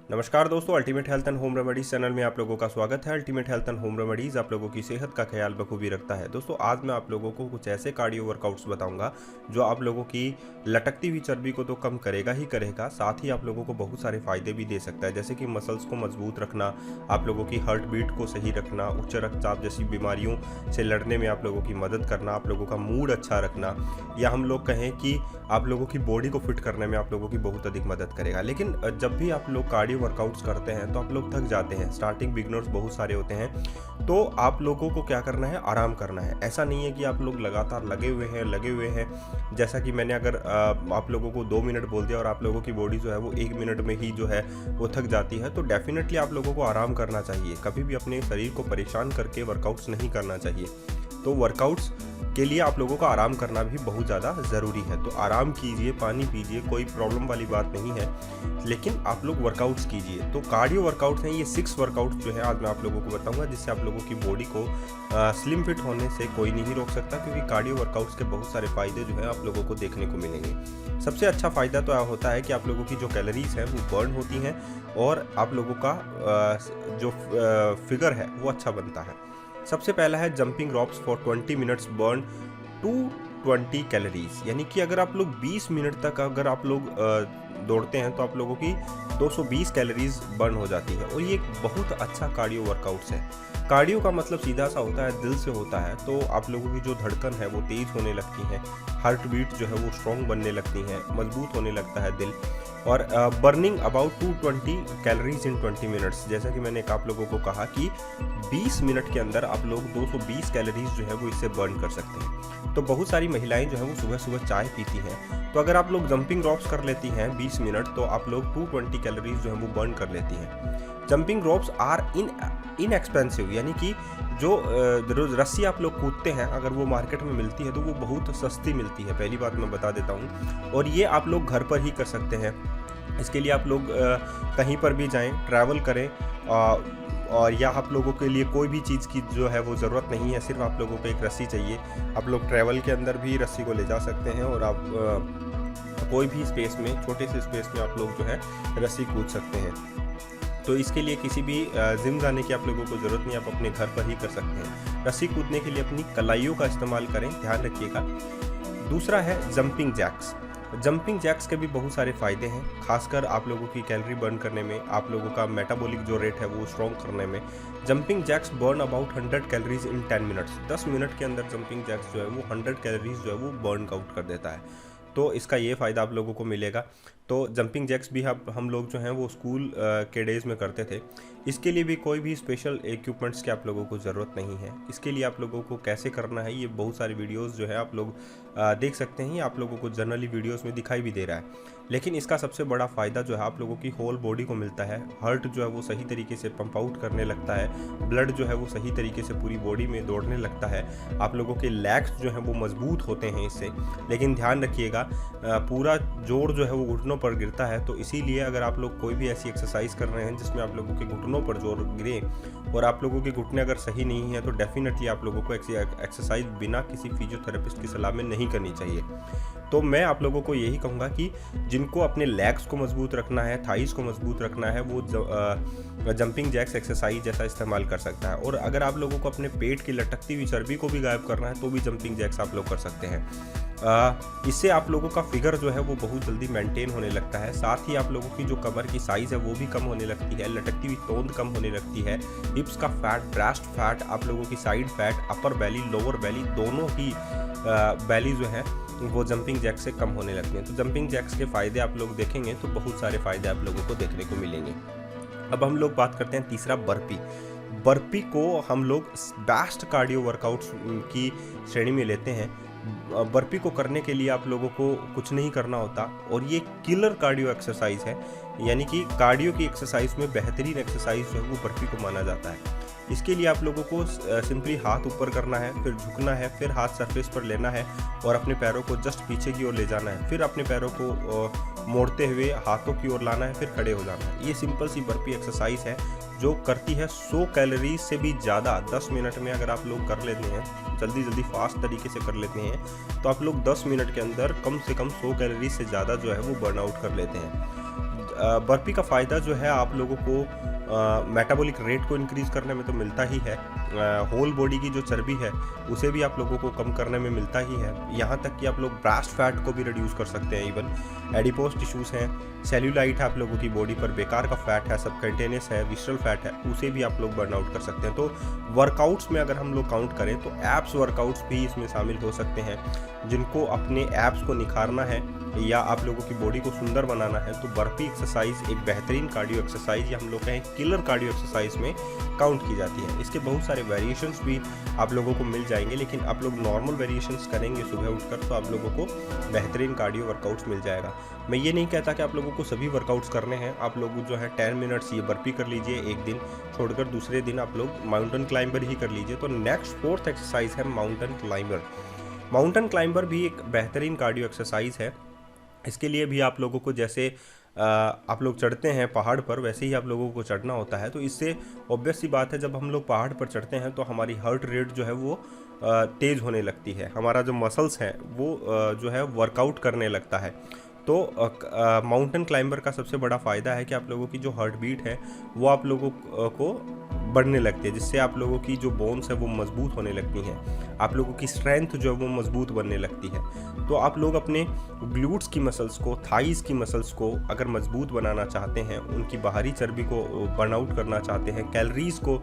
नमस्कार दोस्तों, ultimate health and home remedies channel में आप लोगों का स्वागत है। Ultimate health and home remedies आप लोगों की सेहत का ख्याल बखूबी रखता है। दोस्तों, आज मैं आप लोगों को कुछ ऐसे कार्डियो वर्कआउट्स बताऊंगा जो आप लोगों की लटकती हुई चर्बी को तो कम करेगा ही करेगा, साथ ही आप लोगों को बहुत सारे फायदे भी दे सकता है, जैसे कि मसल्स को मजबूत रखना, आप लोगों की हार्ट बीट को सही रखना, उच्च रक्तचाप जैसी बीमारियों से लड़ने में आप लोगों की मदद करना, आप लोगों का मूड अच्छा रखना, या हम लोग कहें कि आप लोगों की बॉडी को फिट करने में आप लोगों की बहुत अधिक मदद करेगा। लेकिन जब भी आप लोग कार्डियो वर्कआउट्स करते हैं तो आप लोग थक जाते हैं। स्टार्टिंग बिगनर्स बहुत सारे होते हैं, तो आप लोगों को क्या करना है, आराम करना है। ऐसा नहीं है कि आप लोग लगातार लगे हुए हैं। जैसा कि मैंने अगर आप लोगों को 2 मिनट बोल दिया और आप लोगों की बॉडी जो है वो 1 मिनट में ही जो है वो थक जाती है, तो डेफिनेटली आप लोगों को आराम करना चाहिए। कभी भी अपने शरीर को परेशान करके वर्कआउट्स नहीं करना चाहिए। तो वर्कआउट्स के लिए आप लोगों का आराम करना भी बहुत ज़्यादा ज़रूरी है। तो आराम कीजिए, पानी पीजिए, कोई प्रॉब्लम वाली बात नहीं है, लेकिन आप लोग वर्कआउट्स कीजिए। तो कार्डियो वर्कआउट्स हैं, ये 6 वर्कआउट्स जो है आज मैं आप लोगों को बताऊंगा, जिससे आप लोगों की बॉडी को स्लिम फिट होने से कोई नहीं रोक सकता, क्योंकि कार्डियो वर्कआउट्स के बहुत सारे फ़ायदे जो है आप लोगों को देखने को मिलेंगे। सबसे अच्छा फ़ायदा तो होता है कि आप लोगों की जो कैलोरीज हैं वो बर्न होती हैं और आप लोगों का जो फिगर है वो अच्छा बनता है। सबसे पहला है jumping ropes for 20 minutes burn 220 calories, यानी कि अगर आप लोग 20 मिनट तक अगर आप लोग दौड़ते हैं तो आप लोगों की 220 कैलोरीज बर्न हो जाती है, और ये एक बहुत अच्छा कार्डियो वर्कआउट्स है। कार्डियो का मतलब सीधा सा होता है, दिल से होता है। तो आप लोगों की जो धड़कन है वो तेज होने लगती है, हार्ट बीट जो है वो स्ट्रॉन्ग बनने लगती है, मजबूत होने लगता है दिल, और burning about 220 calories in 20 minutes. जैसा कि मैंने आप लोगों को कहा कि 20 मिनट के अंदर आप लोग 220 कैलोरीज जो है वो इससे बर्न कर सकते हैं। तो बहुत सारी महिलाएं जो है वो सुबह सुबह चाय पीती हैं, तो अगर आप लोग जंपिंग रॉप्स कर लेती हैं 20 मिनट, तो आप लोग 220 कैलोरीज जो है वो बर्न कर लेती हैं। जंपिंग रॉप्स आर इनएक्सपेंसिव, यानी कि जो रस्सी आप लोग कूदते हैं, अगर वो मार्केट में मिलती है तो वो बहुत सस्ती मिलती है, पहली बात मैं बता देता हूँ, और ये आप लोग घर पर ही कर सकते हैं। इसके लिए आप लोग कहीं पर भी जाएं, ट्रैवल करें, और या आप लोगों के लिए कोई भी चीज़ की जो है वो ज़रूरत नहीं है, सिर्फ आप लोगों को एक रस्सी चाहिए। आप लोग ट्रैवल के अंदर भी रस्सी को ले जा सकते हैं, और आप कोई भी स्पेस में, छोटे से स्पेस में आप लोग जो है रस्सी कूद सकते हैं। तो इसके लिए किसी भी जिम जाने की आप लोगों को ज़रूरत नहीं, आप अपने घर पर ही कर सकते हैं। रस्सी कूदने के लिए अपनी कलाइयों का इस्तेमाल करें, ध्यान रखिएगा। दूसरा है जंपिंग जैक्स। जंपिंग जैक्स के भी बहुत सारे फ़ायदे हैं, खासकर आप लोगों की कैलोरी बर्न करने में, आप लोगों का मेटाबॉलिक जो रेट है वो स्ट्रॉन्ग करने में। Jumping jacks burn about 100 calories in 10 minutes. 10 minute के अंदर जंपिंग जैक्स जो है वो 100 कैलोरीज जो है वो बर्न आउट कर देता है। तो इसका ये फ़ायदा आप लोगों को मिलेगा। तो जंपिंग जैक्स भी हम लोग जो हैं वो स्कूल के डेज़ में करते थे। इसके लिए भी कोई भी स्पेशल इक्विपमेंट्स की आप लोगों को ज़रूरत नहीं है। इसके लिए आप लोगों को कैसे करना है, ये बहुत सारी वीडियोस जो है आप लोग देख सकते हैं, आप लोगों को जनरली वीडियोस में दिखाई भी दे रहा है। लेकिन इसका सबसे बड़ा फ़ायदा जो है आप लोगों की होल बॉडी को मिलता है। हार्ट जो है वो सही तरीके से पंप आउट करने लगता है, ब्लड जो है वो सही तरीके से पूरी बॉडी में दौड़ने लगता है, आप लोगों के लेग्स जो हैं वो मजबूत होते हैं इससे। लेकिन ध्यान रखिएगा, पूरा जोर जो है वो घुटनों पर गिरता है, तो इसीलिए अगर आप लोग कोई भी ऐसी एक्सरसाइज कर रहे हैं जिसमें आप लोगों के घुटनों पर जोर गिरे और आप लोगों के घुटने अगर सही नहीं है, तो डेफिनेटली आप लोगों को एक्सरसाइज बिना किसी फिजियोथेरेपिस्ट की सलाह में नहीं करनी चाहिए। तो मैं आप लोगों को यही कहूँगा कि जिनको अपने लेग्स को मजबूत रखना है, थाइस को मजबूत रखना है, वो जंपिंग जैक्स एक्सरसाइज जैसा इस्तेमाल कर सकता है। और अगर आप लोगों को अपने पेट की लटकती हुई चर्बी को भी गायब करना है, तो भी जंपिंग जैक्स आप लोग कर सकते हैं। इससे आप लोगों का फिगर जो है वो बहुत जल्दी मेंटेन होने लगता है। साथ ही आप लोगों की जो कमर की साइज़ है वो भी कम होने लगती है, लटकती हुई तोंद कम होने लगती है, हिप्स का फैट, ब्रेस्ट फैट, आप लोगों की साइड फैट, अपर बैली, लोअर बैली, दोनों ही बैली जो है वो जंपिंग जैक्स से कम होने लगती हैं। तो जंपिंग जैक्स के फ़ायदे आप लोग देखेंगे तो बहुत सारे फ़ायदे आप लोगों को देखने को मिलेंगे। अब हम लोग बात करते हैं तीसरा, बर्पी। बर्पी को हम लोग बेस्ट कार्डियो वर्कआउट्स की श्रेणी में लेते हैं। बर्पी को करने के लिए आप लोगों को कुछ नहीं करना होता, और ये किलर कार्डियो एक्सरसाइज है, यानी कि कार्डियो की एक्सरसाइज में बेहतरीन एक्सरसाइज जो है वो बर्पी को माना जाता है। इसके लिए आप लोगों को सिंपली हाथ ऊपर करना है, फिर झुकना है, फिर हाथ सरफेस पर लेना है और अपने पैरों को जस्ट पीछे की ओर ले जाना है, फिर अपने पैरों को मोड़ते हुए हाथों की ओर लाना है, फिर खड़े हो जाना है। ये सिंपल सी बर्पी एक्सरसाइज है जो करती है 100 कैलोरीज से भी ज़्यादा 10 मिनट में। अगर आप लोग कर लेते हैं, जल्दी जल्दी फास्ट तरीके से कर लेते हैं, तो आप लोग 10 मिनट के अंदर कम से कम 100 कैलोरीज से ज़्यादा जो है वो बर्न आउट कर लेते हैं। बर्पी का फ़ायदा जो है आप लोगों को मेटाबॉलिक रेट को इंक्रीज़ करने में तो मिलता ही है, होल बॉडी की जो चर्बी है उसे भी आप लोगों को कम करने में मिलता ही है। यहाँ तक कि आप लोग ब्रेस्ट फैट को भी रिड्यूस कर सकते हैं। इवन एडिपोज टिश्यूज़ हैं, सेल्यूलाइट है आप लोगों की बॉडी पर, बेकार का फैट है, सबकंटेनियस है, विसरल फैट है, उसे भी आप लोग बर्न आउट कर सकते हैं। तो वर्कआउट्स में अगर हम लोग काउंट करें तो एब्स वर्कआउट्स भी इसमें शामिल हो सकते हैं। जिनको अपने एब्स को निखारना है या आप लोगों की बॉडी को सुंदर बनाना है तो बर्पी एक्सरसाइज एक बेहतरीन कार्डियो एक्सरसाइज या हम लोग कहें किलर कार्डियो एक्सरसाइज में काउंट की जाती है। इसके बहुत सारे वेरिएशंस भी आप लोगों को मिल जाएंगे, लेकिन आप लोग नॉर्मल वेरिएशंस करेंगे सुबह उठकर तो आप लोगों को बेहतरीन कार्डियो वर्कआउट्स मिल जाएगा। मैं ये नहीं कहता कि आप लोगों को सभी वर्कआउट्स करने हैं, आप लोग जो है 10 मिनट्स ये बर्पी कर लीजिए एक दिन, छोड़कर दूसरे दिन आप लोग माउंटेन क्लाइंबर ही कर लीजिए। तो नेक्स्ट फोर्थ एक्सरसाइज है माउंटेन क्लाइंबर। माउंटेन क्लाइंबर भी एक बेहतरीन कार्डियो एक्सरसाइज है। इसके लिए भी आप लोगों को जैसे आप लोग चढ़ते हैं पहाड़ पर वैसे ही आप लोगों को चढ़ना होता है। तो इससे ऑब्वियस सी बात है, जब हम लोग पहाड़ पर चढ़ते हैं तो हमारी हार्ट रेट जो है वो तेज़ होने लगती है, हमारा जो मसल्स हैं वो जो है वर्कआउट करने लगता है। तो माउंटेन क्लाइंबर का सबसे बड़ा फ़ायदा है कि आप लोगों की जो हार्ट बीट है वो आप लोगों को बढ़ने लगती है, जिससे आप लोगों की जो बोन्स है वो मजबूत होने लगती हैं, आप लोगों की स्ट्रेंथ जो है वो मजबूत बनने लगती है। तो आप लोग अपने ग्लूट्स की मसल्स को, थाइज़ की मसल्स को अगर मजबूत बनाना चाहते हैं, उनकी बाहरी चर्बी को बर्न आउट करना चाहते हैं, कैलोरीज़ को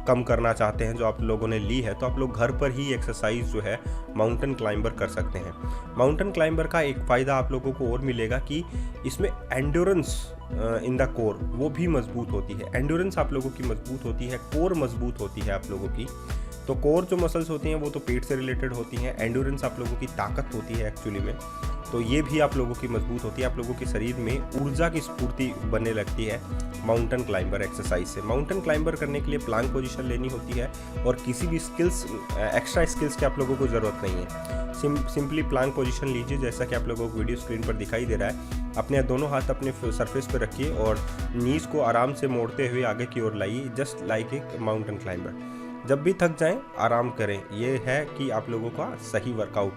कम करना चाहते हैं जो आप लोगों ने ली है, तो आप लोग घर पर ही एक्सरसाइज जो है माउंटेन क्लाइंबर कर सकते हैं। माउंटेन क्लाइंबर का एक फ़ायदा आप लोगों को और मिलेगा कि इसमें एंड्योरेंस इन द कोर वो भी मजबूत होती है। एंड्योरेंस आप लोगों की मजबूत होती है, कोर मजबूत होती है आप लोगों की। तो कोर जो मसल्स होती हैं वो तो पेट से रिलेटेड होती हैं, एंड्योरेंस आप लोगों की ताकत होती है एक्चुअली में, तो ये भी आप लोगों की मजबूत होती है। आप लोगों के शरीर में ऊर्जा की स्फूर्ति बनने लगती है माउंटेन क्लाइंबर एक्सरसाइज से। माउंटेन क्लाइंबर करने के लिए प्लांक पोजीशन लेनी होती है और किसी भी स्किल्स, एक्स्ट्रा स्किल्स की आप लोगों को ज़रूरत नहीं है। सिंपली प्लांक पोजीशन लीजिए जैसा कि आप लोगों को वीडियो स्क्रीन पर दिखाई दे रहा है। अपने दोनों हाथ अपने सरफेस पर रखिए और नीज को आराम से मोड़ते हुए आगे की ओर लाइए, just like a mountain climber. जब भी थक जाएं आराम करें, ये है कि आप लोगों का सही वर्कआउट।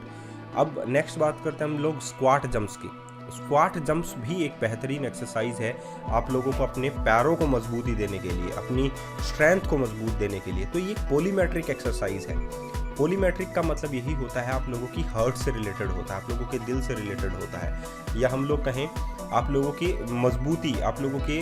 अब नेक्स्ट बात करते हैं हम लोग स्क्वाट जंप्स की। स्क्वाट जंप्स भी एक बेहतरीन एक्सरसाइज है आप लोगों को अपने पैरों को मजबूती देने के लिए, अपनी स्ट्रेंथ को मजबूत देने के लिए। तो ये पॉलीमेट्रिक एक्सरसाइज है। पॉलीमेट्रिक का मतलब यही होता है आप लोगों की हार्ट से रिलेटेड होता है, आप लोगों के दिल से रिलेटेड होता है, या हम लोग कहें आप लोगों की मजबूती, आप लोगों के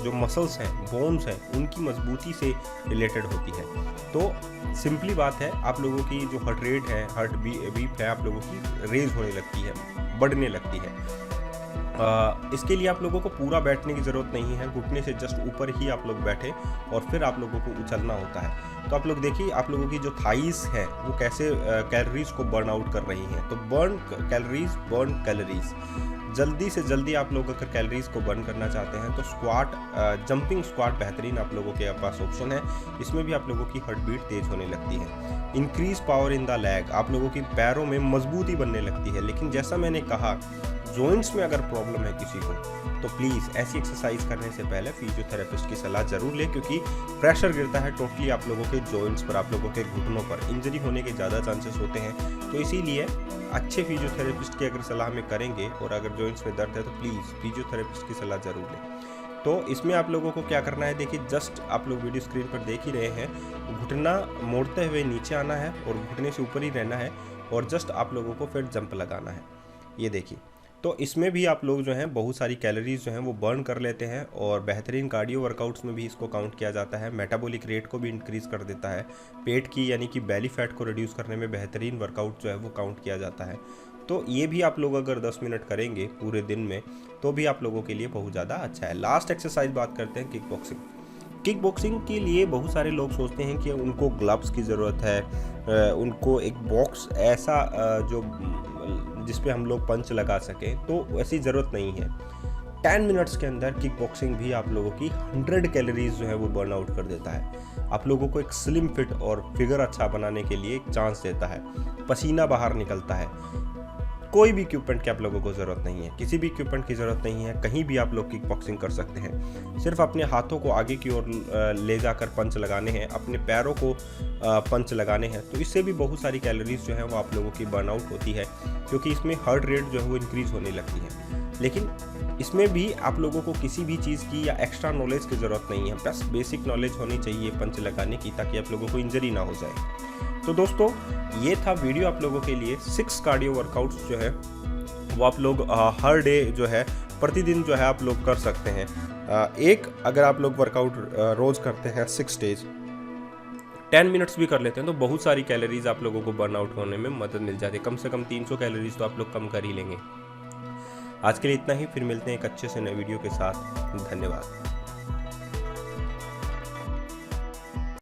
जो मसल्स हैं, बोन्स हैं, उनकी मजबूती से रिलेटेड होती है। तो सिंपली बात है, आप लोगों की जो हार्ट रेट है, हार्ट बीट है, आप लोगों की रेज होने लगती है, बढ़ने लगती है। इसके लिए आप लोगों को पूरा बैठने की ज़रूरत नहीं है, घुटने से जस्ट ऊपर ही आप लोग बैठे और फिर आप लोगों को उछलना होता है। तो आप लोग देखिए आप लोगों की जो थाइस है वो कैसे कैलोरीज को बर्न आउट कर रही हैं। तो बर्न कैलोरीज जल्दी से जल्दी आप लोग अगर कैलोरीज को बर्न करना चाहते हैं तो स्क्वाट, जंपिंग स्क्वाट बेहतरीन आप लोगों के पास ऑप्शन है। इसमें भी आप लोगों की हार्ट बीट तेज़ होने लगती है। Increase power in the leg, आप लोगों की पैरों में मजबूती बनने लगती है। लेकिन जैसा मैंने कहा, जॉइंट्स में अगर प्रॉब्लम है किसी को तो प्लीज़ ऐसी एक्सरसाइज करने से पहले फिजियोथेरेपिस्ट की सलाह जरूर लें, क्योंकि प्रेशर गिरता है टोटली आप लोगों के जॉइंट्स पर, आप लोगों के घुटनों पर, इंजरी होने के ज़्यादा चांसेस होते हैं। तो इसीलिए अच्छे फिजियोथेरेपिस्ट की अगर सलाह में करेंगे और अगर जॉइंट्स में दर्द है तो प्लीज़ फिजियोथेरेपिस्ट की सलाह जरूर लें। तो इसमें आप लोगों को क्या करना है, देखिए जस्ट आप लोग वीडियो स्क्रीन पर देख ही रहे हैं, घुटना मोड़ते हुए नीचे आना है और घुटने से ऊपर ही रहना है और जस्ट आप लोगों को फिर जंप लगाना है। ये देखिए, तो इसमें भी आप लोग जो हैं बहुत सारी कैलोरीज जो हैं वो बर्न कर लेते हैं और बेहतरीन कार्डियो वर्कआउट्स में भी इसको काउंट किया जाता है। मेटाबॉलिक रेट को भी इंक्रीज़ कर देता है, पेट की यानी कि बेली फैट को रिड्यूस करने में बेहतरीन वर्कआउट जो है वो काउंट किया जाता है। तो ये भी आप लोग अगर 10 मिनट करेंगे पूरे दिन में तो भी आप लोगों के लिए बहुत ज़्यादा अच्छा है। लास्ट एक्सरसाइज बात करते हैं किक बॉक्सिंग। किक बॉक्सिंग के लिए बहुत सारे लोग सोचते हैं कि उनको ग्लव्स की ज़रूरत है, उनको एक बॉक्स ऐसा जो जिस पे हम लोग पंच लगा सकें, तो ऐसी ज़रूरत नहीं है। 10 मिनट्स के अंदर किक बॉक्सिंग भी आप लोगों की 100 कैलोरीज जो है वो बर्न आउट कर देता है। आप लोगों को एक स्लिम फिट और फिगर अच्छा बनाने के लिए एक चांस देता है, पसीना बाहर निकलता है। कोई भी इक्विपमेंट की आप लोगों को ज़रूरत नहीं है, किसी भी इक्विपमेंट की ज़रूरत नहीं है, कहीं भी आप लोग किक बॉक्सिंग कर सकते हैं। सिर्फ अपने हाथों को आगे की ओर ले जाकर पंच लगाने हैं, अपने पैरों को पंच लगाने हैं। तो इससे भी बहुत सारी कैलोरीज जो है वो आप लोगों की बर्न आउट होती है, क्योंकि इसमें हार्ट रेट जो है वो इंक्रीज़ होने लगती है। लेकिन इसमें भी आप लोगों को किसी भी चीज़ की या एक्स्ट्रा नॉलेज की ज़रूरत नहीं है, बस बेसिक नॉलेज होनी चाहिए पंच लगाने की, ताकि आप लोगों को इंजरी ना हो जाए। तो दोस्तों ये था वीडियो आप लोगों के लिए। 6 कार्डियो वर्कआउट्स जो है वो आप लोग हर डे जो है प्रतिदिन जो है आप लोग कर सकते हैं। एक अगर आप लोग वर्कआउट रोज़ करते हैं 6 डेज 10 मिनट्स भी कर लेते हैं तो बहुत सारी कैलोरीज आप लोगों को बर्न आउट होने में मदद मिल जाती है। कम से कम 300 कैलोरीज तो आप लोग कम कर ही लेंगे। आज के लिए इतना ही, फिर मिलते हैं एक अच्छे से नए वीडियो के साथ। धन्यवाद।